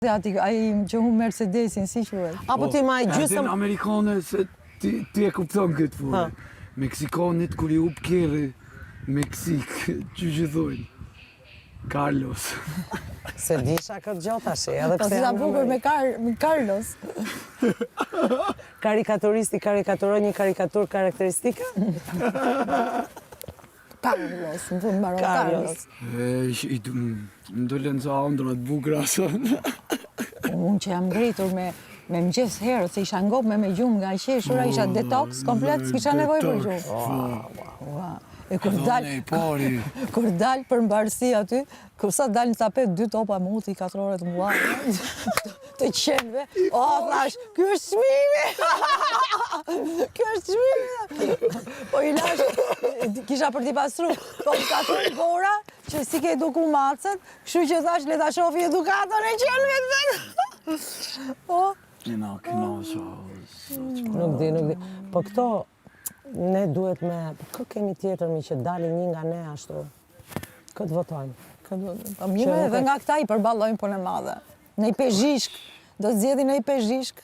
Ai që hu Mercedesin, si quhet? Apo ti ma i gjysëm... Amerikane, se ti e kupton këtë fore. Meksikanit kur i up kjerë Meksik, që thojnë? Carlos. Se disha këtë gjotë ashe, edhe Po si ta bukur me Carlos. Karikaturisti karikaturoj një karikatur karakteristike? Carlos, në fund mbaron Carlos. Më dolen ca ëndra të bukura sot. Unë që jam ngritur me mëngjes herët, se isha ngop me gjumë nga qeshura, isha detox komplet, s'kisha nevojë për gjumë. E kur dal për mbarësi aty, kur sa dal në tapet 2 topa muti, 4 orë të muaj, të qenve, thash, ky është çmimi! Ky është çmimi! Po i lash, kisha për t'i pastru, po i ka thënë Bora, që si ke eduku macet, kështu që thash, le ta shofi edukaton e qenve të Po. Nuk di. Po këto, ne duhet me... Kë kemi tjetër mi që dalin një nga ne ashtu? Këtë votojmë. Po mirë edhe nga këta i përballojnë punë e madhe. Në i pezhishk, do të zgjedhin në i pezhishk.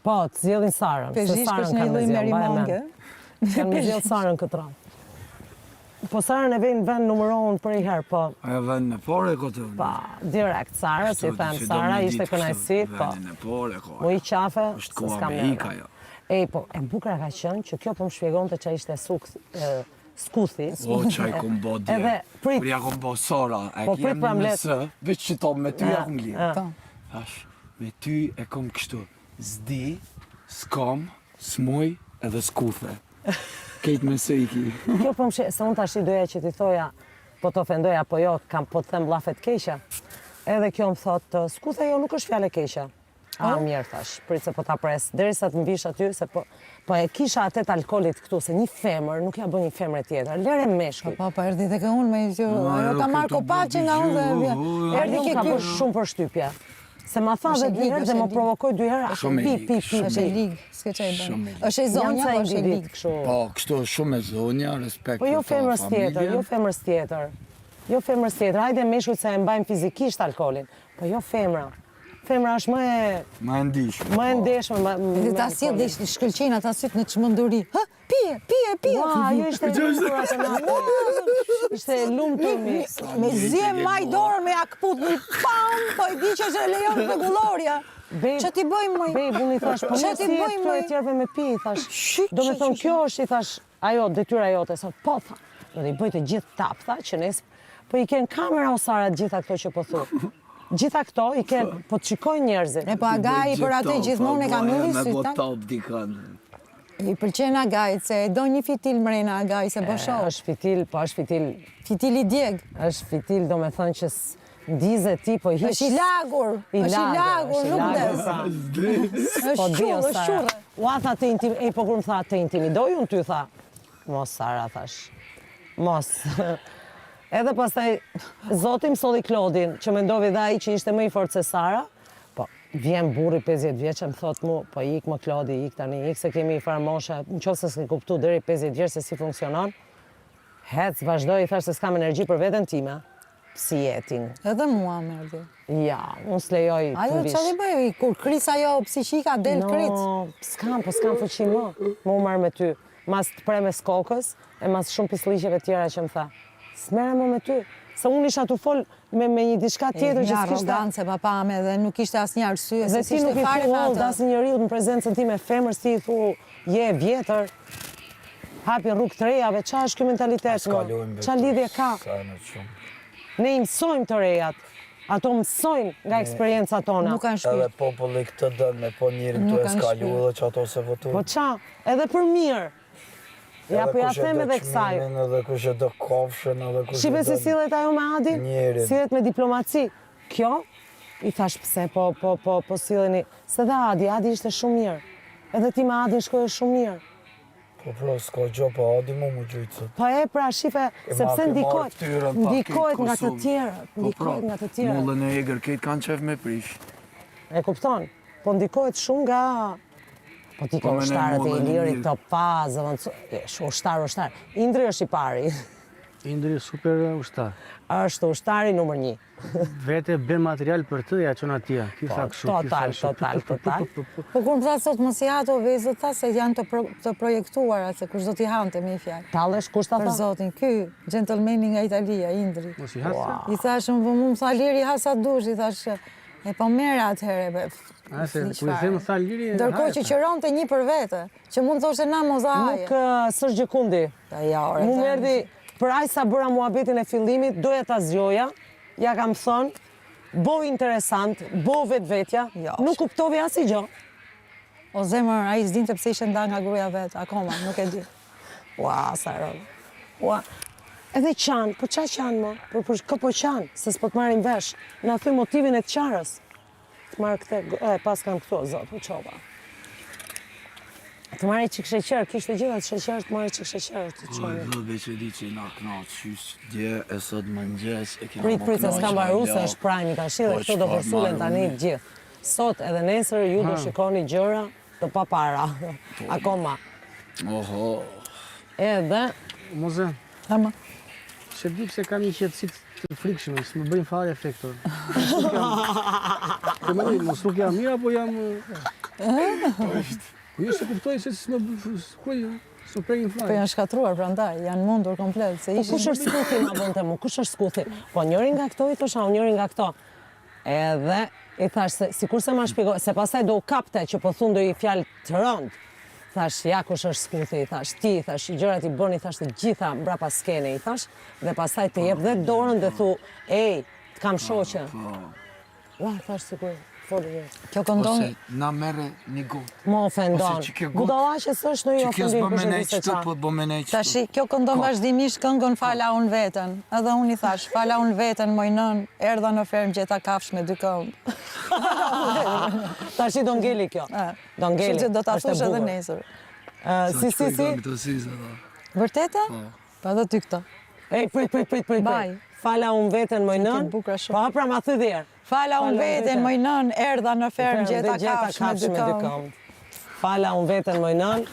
Po, të zgjedhin Sarën. Pezhishk është një lloj merimange. Kanë me zgjedh Sarën këtë radhë. Po Sarën e vend numërohen për i herë, po... E vend në pore këtë? Pa, direkt, Sara, si them, Sara ishte kënaqësi, po... Vendin e pore, ko... Mu i qafe, se s'kam me hika, jo. Po, e bukra ka qënë që kjo po më shpjegon të që ishte skuthi. O, që a kom bo dje. Kur ja kom bo Sara, e kjem nësë, veç që to me ty ja kom lirë. Thash, me ty e kom kështu, zdi, s'kam, s'moj edhe s'kuthe. Kejt me se i ki. Kjo po më shqe, se unë tash i doja që ti thoja, po të ofendoja, po jo, kam po të them lafet keqja. Edhe kjo më thot, skuthe jo nuk është fjale keqja. Mirë thash, pritë se po ta pres, derisa të mbish aty, se po e kisha atet alkoolit këtu, se një femër nuk ja bën një femër tjetër, lere meshkuj. Po erdi dhe ke unë me që, ajo ka marrë kopaqe nga unë dhe erdi ke ka bërë shumë për shtypja. Se ma tha dhe 2 herë dhe më provokoj 2 herë, pi. Është e ligë, s'ke qaj bënë. Është e zonja, po është e ligë. Po, kështu shumë e zonja, respekt për familjen. Jo femrës tjetër, hajde meshkuj se e mbajmë fizikisht alkoolin, po jo femra. Femra është më e ndeshme. Dhe ta si dhe shkëlqenat asyt në çmenduri. Hë, pije. Ajo ishte lumë atë natë. Ishte lumë të mi. Me zje maj dorën me akput një pam, po i di që është e lejon regulorja. Që ti bëjmë mëj? Bej, unë i thash, po më si e këto e tjerve me pi, i thash. Do me thonë, kjo është, i thash, ajo, detyra jote, sa po, tha. Do t'i bëjtë gjithë tap, tha, që nesë, po i ken kamera o Sara gjitha këto që po thu. Gjitha këto i ken, po të shikojnë njerëzit. Po Agai për atë gjithmonë e ka mylli syta. Me botop dikën. I pëlqen Agajt, se do një fitil mrena Agaj, se bësho. Është fitil, po është fitil... Fitil i djeg. Është fitil, do me thënë që dize ti, po hish... është i lagur, nuk des. Po dio, Sara. Ua tha të intim, po kur më tha të intimidoj, unë ty tha. Mos, Sara, thash. Mos. Edhe pastaj, zotim solli Klodin, që mendovi dhe ai që ishte më i fortë se Sara, po, vjen burri 50 vjeçë, më thot mu, po ik më Klodi, ik tani, ik se kemi i farë moshe, në qoftë se s'ke kuptu deri 50 vjeçë se si funksionon, hec, vazhdoj, i thash se s'kam energji për veten time, si jetin. Edhe mua, merdi. Ja, unë s'lejoj të Ajo, që di bëj, kur kris ajo psiqika, del krit. No, s'kam fuqi më u marrë me ty, mas të premes kokës, e mas shumë pisliqeve tjera që më tha. S'mere më me ty, se unë isha të fol me një diçka tjetër që s'kishte... Një arrogancë e papame dhe nuk ishte asë një arsye, dhe ti nuk i thu dhe asë një rilë në prezencën ti me femërës ti i thu, je vjetër, hapi rrugë të rejave, qa është kjo mentalitet më? Qa lidhje ka? Ne i mësojmë të rejat, ato mësojnë nga eksperienca tona. Nuk kanë shpirt. Edhe populli këtë dënë me po njërin të eskalu dhe që ato se votu. Po qa, edhe për mirë. Ja, po ja them edhe kësaj. Edhe kush e do kofshën, edhe kush e do... Shive se sillet ajo me Adin, sillet me diplomaci. Kjo, i thash pse, po silleni. Se dhe Adi ishte shumë mirë. Edhe ti me Adin shkoje shumë mirë. Po, s'ka gjo, po Adi mu gjujtë. Po e pra, shife, sepse ndikohet nga të tjerët. Mullën e egrë, kejtë kanë qef me prish. E kupton, po ndikohet shumë nga... Po ti ka ushtarët e Ilirit, këto pazë, ushtar. Indri është i pari. Indri super ushtar. Është ushtari numër 1. Vete bën material për të ja çon atje. Ky tha kështu. Total. Po kur më tha sot mos i hato vezët, tha se janë të projektuara, se kush do t'i hante me i fjalë. Tallesh kush ta Për tha? zotin, ky, gentlemani nga Italia, Indri. Mos i hasë. I thash, më tha Liri hasa dush, i thash, e po merre atëherë. Se ku i them tha Liri. Ndërkohë që qëronte një për vete, që mund thoshte na mos a haje. Nuk s'është gjikundi. Ja, ore. Mu merdi, për aq sa bëra muhabetin e fillimit, doja ta zgjoja, ja kam thënë, bo interesant, bo vetvetja, nuk kuptove asnjë gjë. O zemër, ai s'dinte pse ishte nda nga gruaja vet, akoma, nuk e di. Ua, sa rëllë. Ua, edhe qanë, po qa qanë mo? Për kë po qanë, se s'po të marrin vesh. Na thuj motivin e të qarës. Të marrë këte, pas kam këto, zotë, u qova. Të marrë qik sheqer, kishte gjitha të sheqer, të marrë qik sheqer të qove. Oj, dhe që di që i na knaqë, qysh dje e sot mëngjes e kina Prit, se s'kam varu se është prajmi tash dhe këto do përsulen tani gjithë. Sot edhe nesër ju do shikoni gjëra të pa para, akoma. Oho. Edhe, Moze, Tama. se di pse kam një qetësi të frikshme, s'më bëjnë fare efektor. Mos nuk jam mirë apo jam... Po jo se kuptoj se s'më prekin Po fare. janë shkatruar prandaj, janë mundur komplet, se po ishin... kush është skuthi ma bënte mu, kush është skuthi? Po njëri nga këto i thosha, njëri nga këto. Edhe i thash se, sikur se ma shpjegoj, se pastaj do u kapte që po thundo i fjalë të rënd. Thash, ja kush është skuthi, i thash, ti, i thash, i gjërat i bën, i thash të gjitha mbrapa skene, i thash, dhe pastaj të jep dhe dorën dhe thu, ej, të kam shoqe. Ua, thash, sikur, foli jetë. Kjo këndon... Ose na merre një gotë. Më ofendon. Ose që kjo Budallaqe s'është në i Që kjo ofendim s'bë për menej shëndi se qëtë, qa. po bë menej qëtë. Tashi, kjo këndon vazhdimisht këngon fala unë veten. Edhe unë i thash, fala unë veten, moj nën, erdha në fermë gjeta kafsh me 2 këmbë. Tashi do ngeli kjo. Do ngeli. Kështu që do ta është e thosh edhe bukur. nesër. Si. Vërtete? Pa edhe ty këto. Ej, prit. Baj. Fala unë veten, moj nën. bukra shumë. Pa, pra ma thy dherë. Fala unë veten, moj nën, erdha në fermë gjeta kafsh me 2 këmbë. Fala unë veten, moj nën,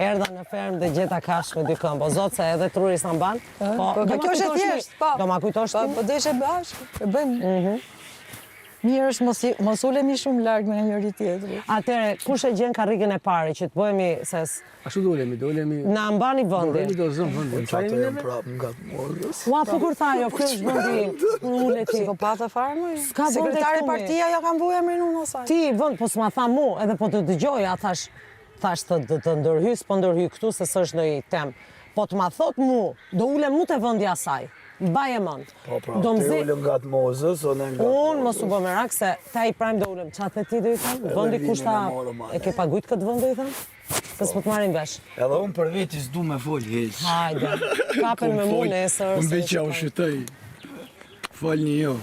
erdha në fermë dhe gjeta kafsh me 2 këmbë. O zotë se edhe truri sa mban. Po, kjo është e thjesht, po. Do ma kujtosh ti? Po deshe bashkë, e bëjmë. Mirë është mos ulemi shumë larg me njëri tjetri. Atere, kush e gjen karrikën e pari që të bëhemi se Ashtu do ulemi. na mbani vëndin. Do zëm vëndin. Qato jam prapë nga të morgës. Ua, po kur tha jo, kjo është vëndi, ule ti. Psikopata fare më. S'ka vënd e Sekretari këtu, partia ja kam vuja emrin unë asaj. Ti vënd, po s'ma tha mu, edhe po të dëgjoja, thash të ndërhys, po ndërhy këtu se s'është në i tem. Po të ma thot mu, do ule mu të vëndi asaj. Baje mënd. Po pra, ti ulem nga të mozës, o ne nga... Unë mos u bë merak se ta i prajmë do ulem. Qa të ti do i thëmë? Vëndi kushta e ke pagujt këtë vënd do i thëmë? Se s'po të marim vesh. Edhe unë për veti s'du me fol heq. Hajde, kapen me mu nesër. Unë beqa u shëtëj. Falni jo.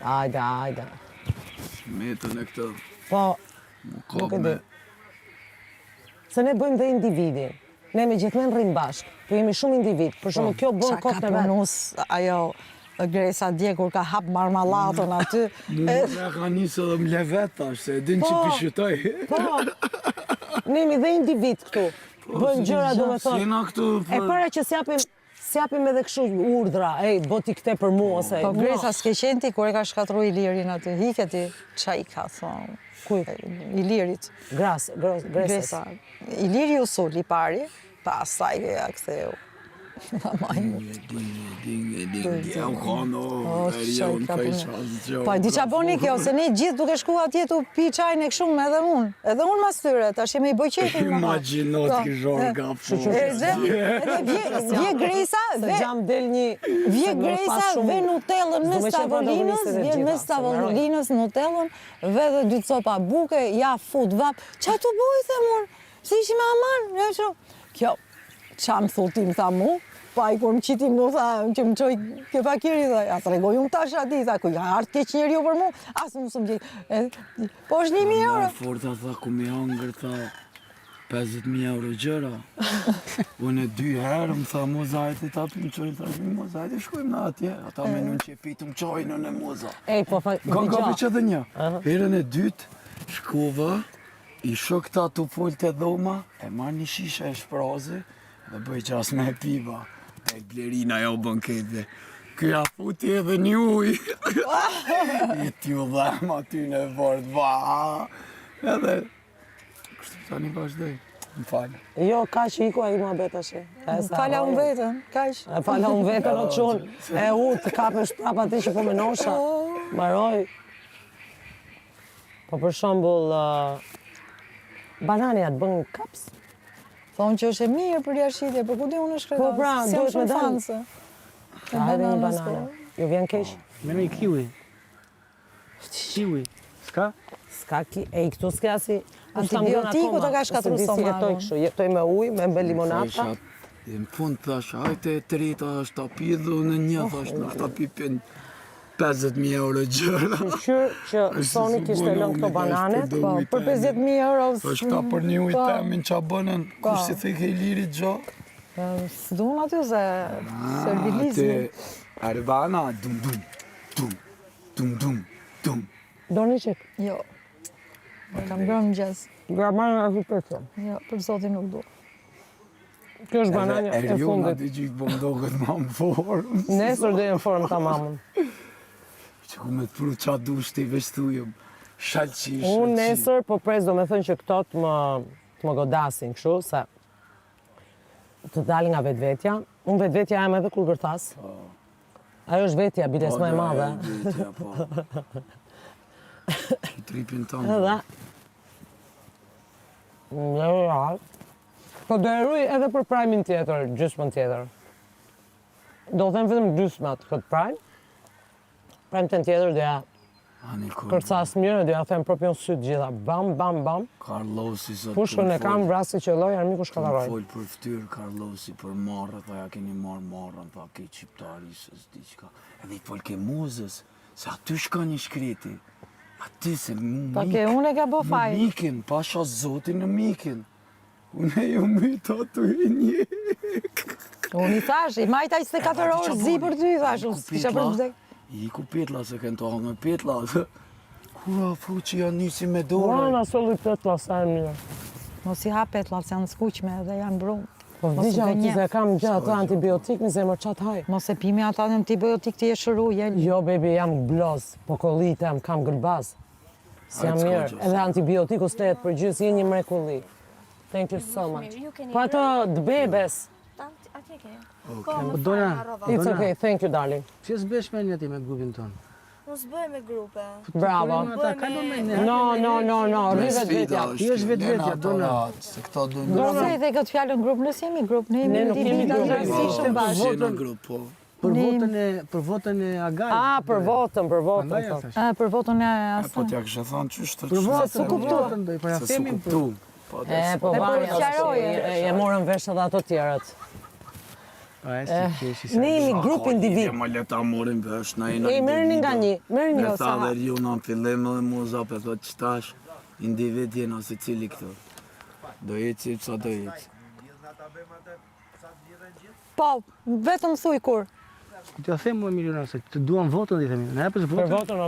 Hajde. Metën e këtë. Po, Nuk e di. Se ne bëjmë dhe individin. Ne me gjithmen rrim bashkë, po jemi shumë individ. Për shumë kjo bën Qa kokë ka në vetë. punus ajo Gresa dje kur ka hap marmalatën aty. Nuk ka njësë edhe më levet tash, se e din që pishëtoj. Po, ne jemi dhe individ këtu. Bëjmë gjëra do me thonë. Jena këtu E para që s'japim edhe kështu urdhra, ej, boti këte për mu, ose... Po Gresa s'ke qenti kur e ka shkatru Ilirin aty. Hike ti, qa i ka thonë? Kuj? Ilirit. Gresës. Gresa. Iliri u sulli pari, pastaj ja ktheu. Dinge, u kono, erja unë për i qasë gjo. Po, di qa boni kjo, se ne gjithë duke shku atje tu pi qajnë e këshumë edhe unë. Edhe unë mas tyre, tash jemi i bëjqetin. Imaginot kë zhorga po. Edhe vje Gresa, Gjam del një... vje Gresa, ve Nutellën mes tavolinës, vje mes tavolinës Nutellën, ve dhe 2 copa buke, ja fut vap. Qa tu boj, them unë? Si ishi me aman? Kjo, qa më thuti më tha mu? Pa i kur më qiti mu tha që më qoj kjo fakiri, tha, ja të regoj unë tash ati, tha, ku ja hartë keq njeri ju për mu, asë më së më gjithë. Po është 1.000 euro. Forta tha ku mi hangër, tha 50.000 euro gjëra. Unë e 2 herë më tha mozajti, ta për më qojnë, tha shmi mozajti, shkojmë në atje. Ata me nënë që e pitu më qojnë në moza. Ej, po, Nga për që dhe një. Herën e 2, shkova, i shok ta të folë të dhoma, e marrë një shisha e shprazi, Dhe bëj qas me piva. E Blerina jo bën këtë. Këja futi edhe një uj. I t'ju dhem aty në vort, va. Edhe, kështu tani vazhdoj. Më falë. Jo, ka që iku a i mua beta shi. Fala unë vetën, kaq. Fala unë vetën o qunë. E të kapesh prapa ti që po me nosha. Maroj. Po për shembull, banani atë bën kaps? Thonë që është e mirë për jashitje, për ku di unë është Po pra, si duhet me dalë. fanse. Ka edhe një banane. Ju vjen keq? Menoj kiwi. Kiwi. S'ka? S'ka ki, e i këtu s'ka si... Antibiotiku të ka shkatru stomakun. Jetoj kështu, jetoj me ujë, me limonata. Në fund thash, hajte e treta është ta pidhu në një, thash, në ta pipin 50.000 euro gjëra. Qyrë që Soni kishte lënë këto bananet, Po, për 50.000 euro. Thash, ta për një ujë temin që a bënën, kush si thike i lirit gjo? S'duan aty se servilizmi. Arbana, dum dum, dum, dum dum, dum. Do një qik. Jo. Kam bërë mëngjes. Gramana e hyperto. Jo, për zotin nuk du. Kjo është bananja e Eriona fundit. t'i gjithë bëmdogët ma më formë. Nesër dhe në formë ta mamën. Që ku me të pru qa dush t'i vestujëm. Shalqi, Unë nesër po pres do me thënë që këto të më godasin kështu, se të dalin nga vetvetja. Unë vetvetja jam edhe kulgërtas. Ajo është vetja, biles më e madhe. Vetja, po. Që tripin tonë. Edhe. Në real. Po do e ruj edhe për prajmin tjetër, gjysmën tjetër. Do them vetëm gjysmat këtë prajm. Prajm të tjetër do ja kërcas mirë, do ja them propion sy të gjitha. Bam, bam, bam. Carlosi sot. Pushkën e kam vrasi që loj, armiku shkataroj. Fol për ftyrë Carlosi, për marrë, tha ja keni marrën, tha ke qiptari, se s'di qka. Edhe i fol ke muzës, se aty shka një shkreti. Aty se mu Pa ke, unë e ka bo faj. Në mikin, pasha zotin në mikin. Unë e ju mytë aty e një. Unë i thash, i majta 24 orë zi për ty, thash, unë s'kisha për të vdek. I ku petla se kënë të hangë petla. Kura fu që janë nisi me dore. Uana soli petla sa e mirë. Mos i ha petlat, se janë skuqme dhe janë brumë. Po vdikja që se kam gjatë antibiotik, mi zemër qatë haj. Mos e pimi ata në antibiotik të jeshëru, jelë. Jo, baby, jam bloz, po kollitem, kam gëlbaz. Si jam mirë, edhe antibiotiku s'lehet për gjysë, je një mrekulli. Thank you so much. Po ato dbebes. Atje ke. Po Dona, It's okay, thank you, darling. që s'besh me njëti me grupin tonë? Mos bëj me grupe. Bravo. Ata kalon me një. No, rrivet vetja. Ti është vetvetja, Dona. Se këto du Do se i dhe këtë fjallën grup, nësë jemi grup, ne Ne jemi nuk të jemi të grup. rëndësishëm bashkë. Shena grup, po. Për votën e Agaj. Për votën, për votën. Andaj ja po. thash. Për votën e Po asë. t'ja kështë thonë qështë të Për votën, se për votën, do i Se su parathemin për... kuptu. Po, Po E vanja, përqaroje. e morën vesh edhe ato tjerët. A e si keshi sa. Ne jemi grup individ. Ma leta morim vesh, na jena E merrni nga një, merrni Me një. tha dhe ju në fillim edhe muza, për thot qëtash, individ jena se cili këtu. Do jetë sa do jetë. Po, vetëm thuj kur. T'ja them më milionar se të duan votën, i themi. Na japësh Për votën. votën,